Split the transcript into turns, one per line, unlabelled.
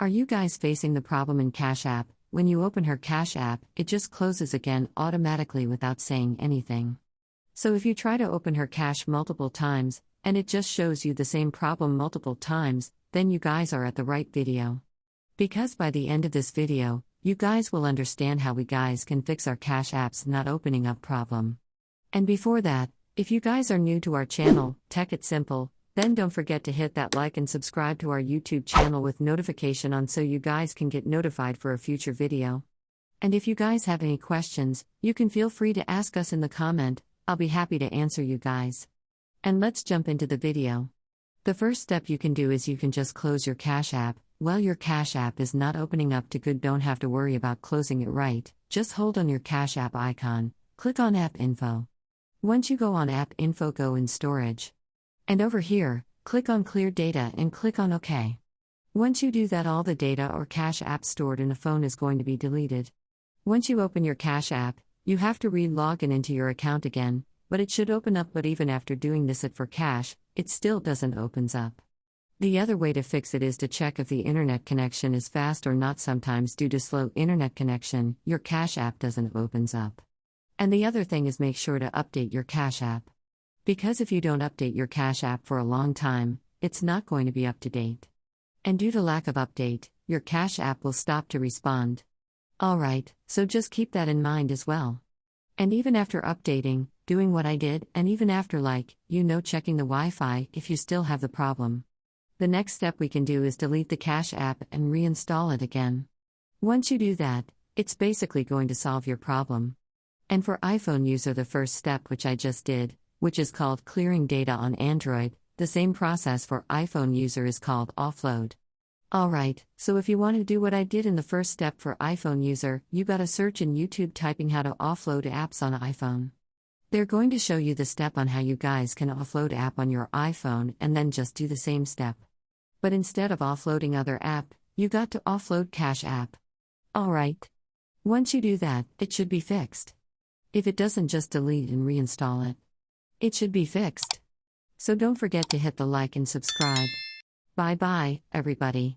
Are you guys facing the problem in Cash App? When you open her Cash App, it just closes again automatically without saying anything. So if you try to open her Cash multiple times, and it just shows you the same problem multiple times, then you guys are at the right video. Because by the end of this video, you guys will understand how we guys can fix our Cash App's not opening up problem. And before that, if you guys are new to our channel, Tech It Simple, then don't forget to hit that like and subscribe to our YouTube channel with notification on so you guys can get notified for a future video. And if you guys have any questions, you can feel free to ask us in the comment, I'll be happy to answer you guys. And let's jump into the video. The first step you can do is you can just close your Cash App. Well, your Cash App is not opening up to good, don't have to worry about closing it right, just hold on your Cash App icon, click on App Info. Once you go on App Info, go in Storage. And over here, click on Clear Data and click on OK. Once you do that, all the data or Cash App stored in a phone is going to be deleted. Once you open your Cash App, you have to re-log in into your account again, but it should open up. But even after doing this for Cash, it still doesn't opens up. The other way to fix it is to check if the internet connection is fast or not. Sometimes due to slow internet connection, your Cash App doesn't opens up. And the other thing is make sure to update your Cash App. Because if you don't update your Cash App for a long time, it's not going to be up to date. And due to lack of update, your Cash App will stop to respond. Alright, so just keep that in mind as well. And even after updating, doing what I did, and even after checking the Wi-Fi if you still have the problem. The next step we can do is delete the Cash App and reinstall it again. Once you do that, it's basically going to solve your problem. And for iPhone user, the first step which I just did, which is called clearing data on Android, the same process for iPhone user is called offload. Alright, so if you want to do what I did in the first step for iPhone user, you gotta search in YouTube typing how to offload apps on iPhone. They're going to show you the step on how you guys can offload app on your iPhone and then just do the same step. But instead of offloading other app, you got to offload Cash App. Alright. Once you do that, it should be fixed. If it doesn't, just delete and reinstall it. It should be fixed. So don't forget to hit the like and subscribe. Bye bye, everybody.